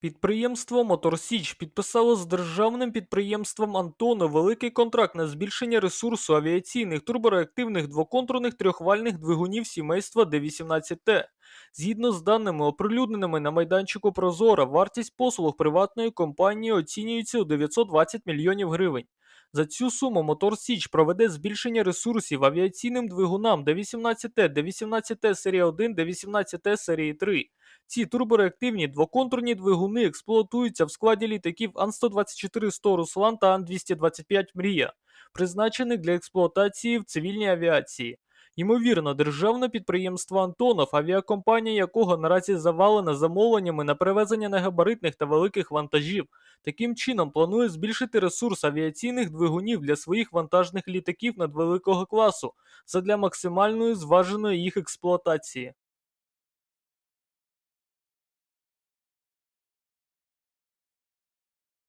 Підприємство «Мотор Січ» підписало з державним підприємством «Антонов» великий контракт на збільшення ресурсу авіаційних турбореактивних двоконтурних трьохвальних двигунів сімейства Д-18Т. Згідно з даними, оприлюдненими на майданчику «Прозора», вартість послуг приватної компанії оцінюється у 920 мільйонів гривень. За цю суму «Мотор Січ» проведе збільшення ресурсів авіаційним двигунам Д-18Т, Д-18Т серії 1, Д-18Т серії 3. Ці турбореактивні двоконтурні двигуни експлуатуються в складі літаків Ан-124-100 «Руслан» та Ан-225 «Мрія», призначених для експлуатації в цивільній авіації. Ймовірно, державне підприємство «Антонов», авіакомпанія якого наразі завалена замовленнями на перевезення негабаритних та великих вантажів, таким чином планує збільшити ресурс авіаційних двигунів для своїх вантажних літаків надвеликого класу задля максимальної зваженої їх експлуатації.